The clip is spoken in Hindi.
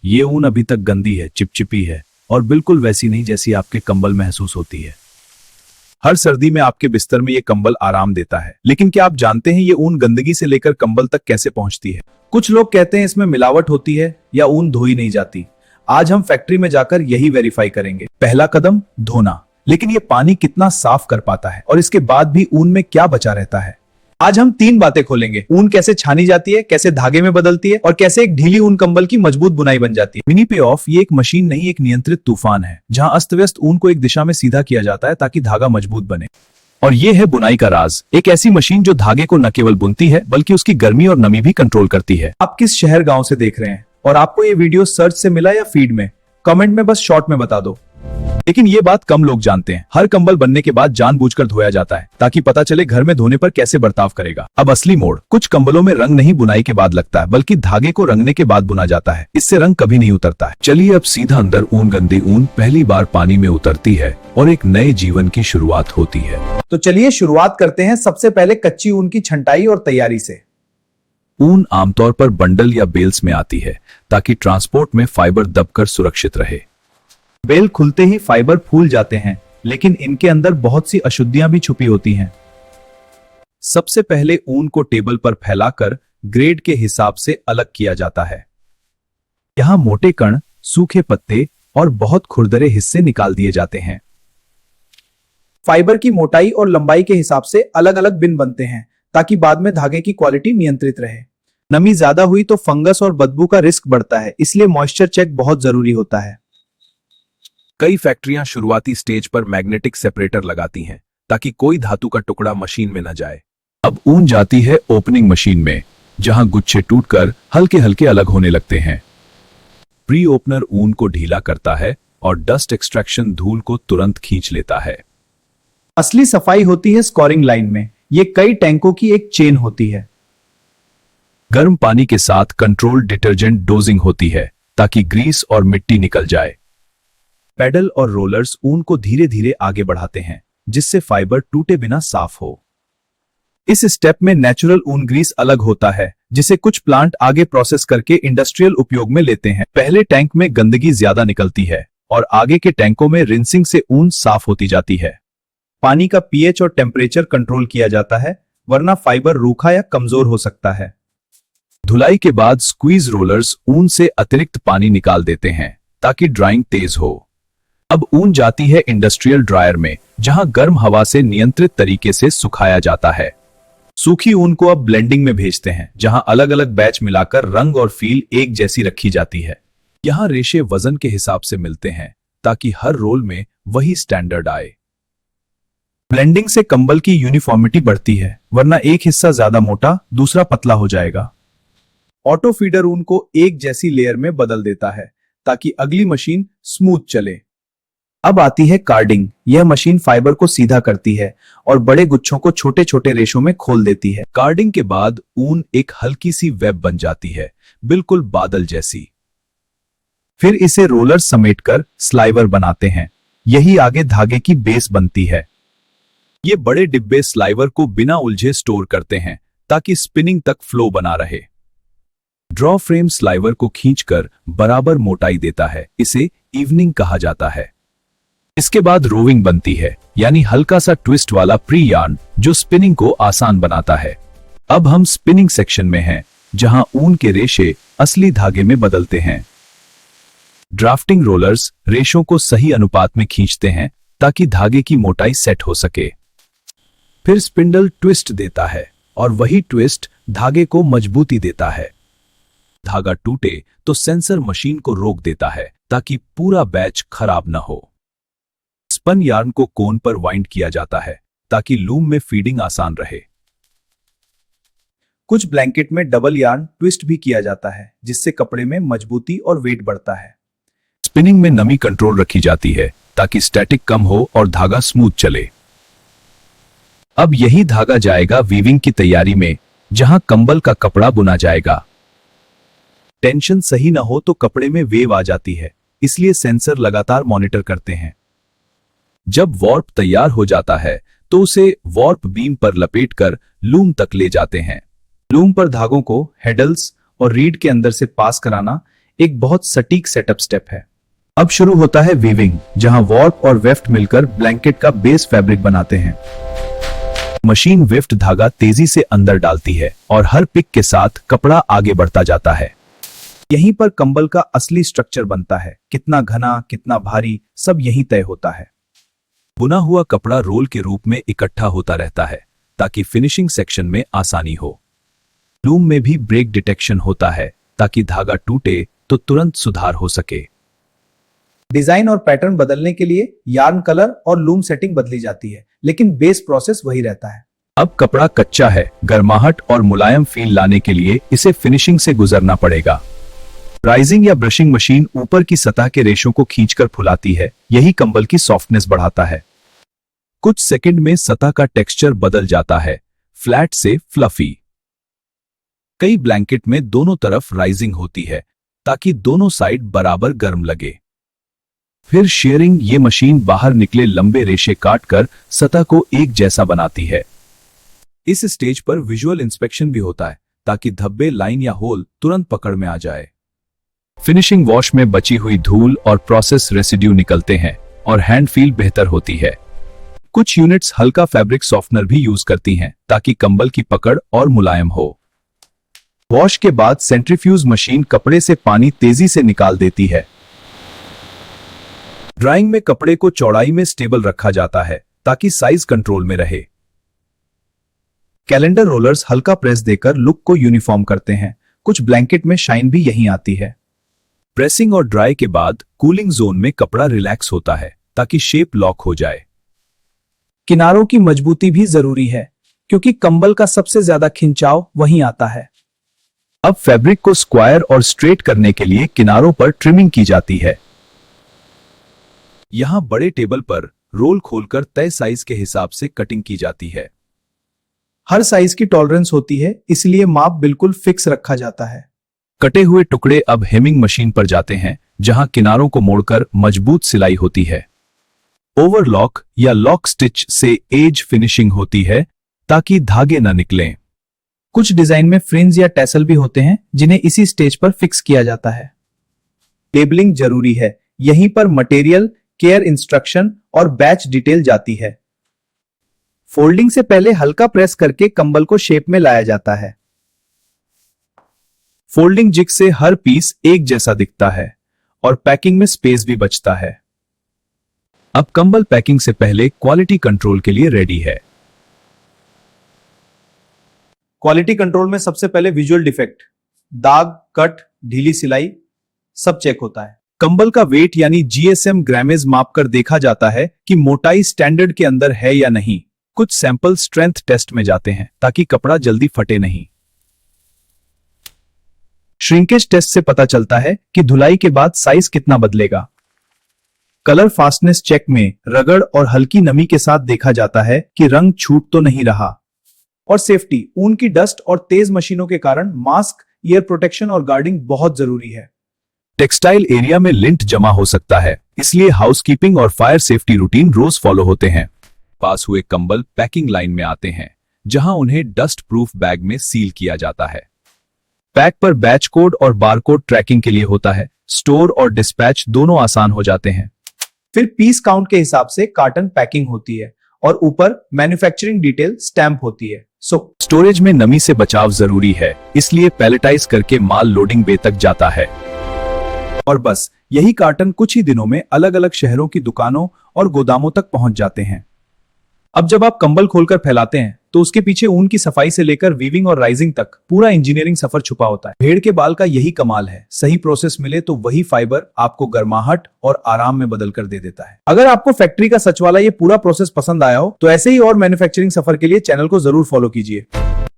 ये ऊन अभी तक गंदी है, चिपचिपी है और बिल्कुल वैसी नहीं जैसी आपके कंबल महसूस होती है। हर सर्दी में आपके बिस्तर में ये कंबल आराम देता है, लेकिन क्या आप जानते हैं ये ऊन गंदगी से लेकर कंबल तक कैसे पहुंचती है? कुछ लोग कहते हैं इसमें मिलावट होती है या ऊन धोई नहीं जाती। आज हम फैक्ट्री में जाकर यही वेरीफाई करेंगे। पहला कदम, धोना। लेकिन ये पानी कितना साफ कर पाता है और इसके बाद भी ऊन में क्या बचा रहता है? आज हम 3 बातें खोलेंगे। ऊन कैसे छानी जाती है, कैसे धागे में बदलती है और कैसे एक ढीली ऊन कंबल की मजबूत बुनाई बन जाती है। मिनी पे ऑफ ये एक मशीन नहीं, एक नियंत्रित तूफान है जहां अस्त व्यस्त ऊन को एक दिशा में सीधा किया जाता है ताकि धागा मजबूत बने। और ये है बुनाई का राज, एक ऐसी मशीन जो धागे को न केवल बुनती है बल्कि उसकी गर्मी और नमी भी कंट्रोल करती है। आप किस शहर गांव से देख रहे हैं और आपको ये वीडियो सर्च से मिला या फीड में? कमेंट में बस शॉर्ट में बता दो। लेकिन ये बात कम लोग जानते हैं, हर कंबल बनने के बाद जानबूझकर धोया जाता है ताकि पता चले घर में धोने पर कैसे बर्ताव करेगा। अब असली मोड़, कुछ कंबलों में रंग नहीं बुनाई के बाद लगता है बल्कि धागे को रंगने के बाद बुना जाता है। इससे रंग कभी नहीं उतरता है। चलिए अब सीधा अंदर। ऊन, गंदी ऊन पहली बार पानी में उतरती है और एक नए जीवन की शुरुआत होती है। तो चलिए शुरुआत करते हैं सबसे पहले कच्ची ऊन की छंटाई और तैयारी से। ऊन आमतौर पर बंडल या बेल्स में आती है ताकि ट्रांसपोर्ट में फाइबर दबकर सुरक्षित रहे। बेल खुलते ही फाइबर फूल जाते हैं, लेकिन इनके अंदर बहुत सी अशुद्धियां भी छुपी होती हैं। सबसे पहले ऊन को टेबल पर फैलाकर ग्रेड के हिसाब से अलग किया जाता है। यहां मोटे कण, सूखे पत्ते और बहुत खुरदरे हिस्से निकाल दिए जाते हैं। फाइबर की मोटाई और लंबाई के हिसाब से अलग अलग बिन बनते हैं ताकि बाद में धागे की क्वालिटी नियंत्रित रहे। नमी ज्यादा हुई तो फंगस और बदबू का रिस्क बढ़ता है, इसलिए मॉइस्चर चेक बहुत जरूरी होता है। कई फैक्ट्रियां शुरुआती स्टेज पर मैग्नेटिक सेपरेटर लगाती हैं ताकि कोई धातु का टुकड़ा मशीन में न जाए। अब ऊन जाती है ओपनिंग मशीन में, जहां गुच्छे टूटकर हल्के हल्के अलग होने लगते हैं। प्री ओपनर ऊन को ढीला करता है और डस्ट एक्सट्रैक्शन धूल को तुरंत खींच लेता है। असली सफाई होती है स्कोरिंग लाइन में। ये कई टैंकों की एक चेन होती है। गर्म पानी के साथ कंट्रोल्ड डिटर्जेंट डोजिंग होती है ताकि ग्रीस और मिट्टी निकल जाए। पेडल और रोलर्स ऊन को धीरे धीरे आगे बढ़ाते हैं जिससे फाइबर टूटे बिना साफ हो। इस स्टेप में नेचुरल ऊन ग्रीस अलग होता है जिसे कुछ प्लांट आगे प्रोसेस करके इंडस्ट्रियल उपयोग में लेते हैं। पहले टैंक में गंदगी ज्यादा निकलती है और आगे के टैंकों में रिंसिंग से ऊन साफ होती जाती है। पानी का पीएच और टेम्परेचर कंट्रोल किया जाता है, वरना फाइबर रूखा या कमजोर हो सकता है। धुलाई के बाद स्क्वीज रोलर्स ऊन से अतिरिक्त पानी निकाल देते हैं ताकि ड्राइंग तेज हो। अब ऊन जाती है इंडस्ट्रियल ड्रायर में, जहां गर्म हवा से नियंत्रित तरीके से सुखाया जाता है। सूखी ऊन को अब ब्लेंडिंग में भेजते हैं, जहां अलग अलग बैच मिलाकर रंग और फील एक जैसी रखी जाती है। यहां रेशे वजन के हिसाब से मिलते हैं ताकि हर रोल में वही स्टैंडर्ड आए। ब्लेंडिंग से कंबल की यूनिफॉर्मिटी बढ़ती है, वरना एक हिस्सा ज्यादा मोटा, दूसरा पतला हो जाएगा। ऑटो फीडर ऊन को एक जैसी लेयर में बदल देता है ताकि अगली मशीन स्मूथ चले। अब आती है कार्डिंग। यह मशीन फाइबर को सीधा करती है और बड़े गुच्छों को छोटे छोटे रेशों में खोल देती है। कार्डिंग के बाद ऊन एक हल्की सी वेब बन जाती है, बिल्कुल बादल जैसी। फिर इसे रोलर समेटकर स्लाइवर बनाते हैं। यही आगे धागे की बेस बनती है। ये बड़े डिब्बे स्लाइवर को बिना उलझे स्टोर करते हैं ताकि स्पिनिंग तक फ्लो बना रहे। ड्रॉ फ्रेम स्लाइवर को खींचकर बराबर मोटाई देता है। इसे इवनिंग कहा जाता है। इसके बाद रोविंग बनती है, यानी हल्का सा ट्विस्ट वाला प्री यार्न जो स्पिनिंग को आसान बनाता है। अब हम स्पिनिंग सेक्शन में हैं, जहां ऊन के रेशे असली धागे में बदलते हैं। ड्राफ्टिंग रोलर्स रेशों को सही अनुपात में खींचते हैं ताकि धागे की मोटाई सेट हो सके। फिर स्पिंडल ट्विस्ट देता है और वही ट्विस्ट धागे को मजबूती देता है। धागा टूटे तो सेंसर मशीन को रोक देता है ताकि पूरा बैच खराब न हो। स्पन यार्न को कोन पर वाइंड किया जाता है ताकि लूम में फीडिंग आसान रहे। कुछ ब्लैंकेट में डबल यार्न ट्विस्ट भी किया जाता है, जिससे कपड़े में मजबूती और वेट बढ़ता है। स्पिनिंग में नमी कंट्रोल रखी जाती है ताकि स्टैटिक कम हो और धागा स्मूथ चले। अब यही धागा जाएगा वीविंग की तैयारी में, जहां कंबल का कपड़ा बुना जाएगा। टेंशन सही ना हो तो कपड़े में वेव आ जाती है, इसलिए सेंसर लगातार मॉनिटर करते हैं। जब वॉर्प तैयार हो जाता है तो उसे वॉर्प बीम पर लपेटकर लूम तक ले जाते हैं। लूम पर धागों को हेडल्स और रीड के अंदर से पास कराना एक बहुत सटीक सेटअप स्टेप है। अब शुरू होता है वीविंग, जहां वॉर्प और वेफ्ट मिलकर ब्लैंकेट का बेस फैब्रिक बनाते हैं। मशीन वेफ्ट धागा तेजी से अंदर डालती है और हर पिक के साथ कपड़ा आगे बढ़ता जाता है। यहीं पर कंबल का असली स्ट्रक्चर बनता है। कितना घना, कितना भारी, सब यहीं तय होता है। बुना हुआ कपड़ा रोल के रूप में इकट्ठा होता रहता है ताकि फिनिशिंग सेक्शन में आसानी हो। लूम में भी ब्रेक डिटेक्शन होता है ताकि धागा टूटे तो तुरंत सुधार हो सके। डिजाइन और पैटर्न बदलने के लिए यार्न कलर और लूम सेटिंग बदली जाती है, लेकिन बेस प्रोसेस वही रहता है। अब कपड़ा कच्चा है, गर्माहट और मुलायम फील लाने के लिए इसे फिनिशिंग से गुजरना पड़ेगा। राइजिंग या ब्रशिंग मशीन ऊपर की सतह के रेशों को खींचकर फुलाती है, यही कंबल की सॉफ्टनेस बढ़ाता है। कुछ सेकंड में सतह का टेक्सचर बदल जाता है, फ्लैट से फ्लफी। कई ब्लैंकेट में दोनों तरफ राइजिंग होती है ताकि दोनों साइड बराबर गर्म लगे। फिर शेयरिंग, ये मशीन बाहर निकले लंबे रेशे काटकर सतह को एक जैसा बनाती है। इस स्टेज पर विजुअल इंस्पेक्शन भी होता है ताकि धब्बे, लाइन या होल तुरंत पकड़ में आ जाए। फिनिशिंग वॉश में बची हुई धूल और प्रोसेस रेसिड्यू निकलते हैं और हैंड फील बेहतर होती है। कुछ यूनिट्स हल्का फैब्रिक सॉफ्टनर भी यूज करती हैं ताकि कंबल की पकड़ और मुलायम हो। वॉश के बाद सेंट्रीफ्यूज मशीन कपड़े से पानी तेजी से निकाल देती है। ड्राइंग में कपड़े को चौड़ाई में स्टेबल रखा जाता है ताकि साइज कंट्रोल में रहे। कैलेंडर रोलर्स हल्का प्रेस देकर लुक को यूनिफॉर्म करते हैं। कुछ ब्लैंकेट में शाइन भी यहीं आती है। प्रेसिंग और ड्राई के बाद कूलिंग जोन में कपड़ा रिलैक्स होता है ताकि शेप लॉक हो जाए। किनारों की मजबूती भी जरूरी है क्योंकि कंबल का सबसे ज्यादा खिंचाव वहीं आता है। अब फैब्रिक को स्क्वायर और स्ट्रेट करने के लिए किनारों पर ट्रिमिंग की जाती है। यहां बड़े टेबल पर रोल खोलकर तय साइज के हिसाब से कटिंग की जाती है। हर साइज की टॉलरेंस होती है, इसलिए माप बिल्कुल फिक्स रखा जाता है। कटे हुए टुकड़े अब हेमिंग मशीन पर जाते हैं, जहां किनारों को मोड़कर मजबूत सिलाई होती है। ओवरलॉक या लॉक स्टिच से एज फिनिशिंग होती है ताकि धागे न निकलें। कुछ डिजाइन में फ्रिंज या टैसल भी होते हैं जिन्हें इसी स्टेज पर फिक्स किया जाता है। लेबलिंग जरूरी है, यहीं पर मटेरियल, केयर इंस्ट्रक्शन और बैच डिटेल जाती है। फोल्डिंग से पहले हल्का प्रेस करके कंबल को शेप में लाया जाता है। फोल्डिंग जिग से हर पीस एक जैसा दिखता है और पैकिंग में स्पेस भी बचता है। अब कंबल पैकिंग से पहले क्वालिटी कंट्रोल के लिए रेडी है। क्वालिटी कंट्रोल में सबसे पहले विजुअल डिफेक्ट, दाग, कट, ढीली सिलाई सब चेक होता है। कंबल का वेट यानी जीएसएम ग्रामेज मापकर देखा जाता है कि मोटाई स्टैंडर्ड के अंदर है या नहीं। कुछ सैंपल स्ट्रेंथ टेस्ट में जाते हैं ताकि कपड़ा जल्दी फटे नहीं। श्रिंकेज टेस्ट से पता चलता है कि धुलाई के बाद साइज कितना बदलेगा। कलर फास्टनेस चेक में रगड़ और हल्की नमी के साथ देखा जाता है कि रंग छूट तो नहीं रहा। और सेफ्टी, ऊन की डस्ट और तेज मशीनों के कारण मास्क, ईयर प्रोटेक्शन और गार्डिंग बहुत जरूरी है। टेक्सटाइल एरिया में लिंट जमा हो सकता है, इसलिए हाउसकीपिंग और फायर सेफ्टी रूटीन रोज फॉलो होते हैं। पास हुए कंबल पैकिंग लाइन में आते हैं, जहां उन्हें डस्ट प्रूफ बैग में सील किया जाता है। पैक पर बैच कोड और बारकोड ट्रैकिंग के लिए होता है। स्टोर और डिस्पैच दोनों आसान हो जाते हैं। फिर पीस काउंट के हिसाब से कार्टन पैकिंग होती है और ऊपर मैन्युफैक्चरिंग डिटेल स्टैंप होती है। स्टोरेज में नमी से बचाव जरूरी है, इसलिए पैलेटाइज करके माल लोडिंग बे तक जाता है। और बस यही कार्टन कुछ ही दिनों में अलग अलग शहरों की दुकानों और गोदामों तक पहुंच जाते हैं। अब जब आप कंबल खोलकर फैलाते हैं तो उसके पीछे ऊन की सफाई से लेकर वीविंग और राइजिंग तक पूरा इंजीनियरिंग सफर छुपा होता है। भेड़ के बाल का यही कमाल है, सही प्रोसेस मिले तो वही फाइबर आपको गर्माहट और आराम में बदल कर दे देता है। अगर आपको फैक्ट्री का सच वाला ये पूरा प्रोसेस पसंद आया हो तो ऐसे ही और मैन्युफैक्चरिंग सफर के लिए चैनल को जरूर फॉलो कीजिए।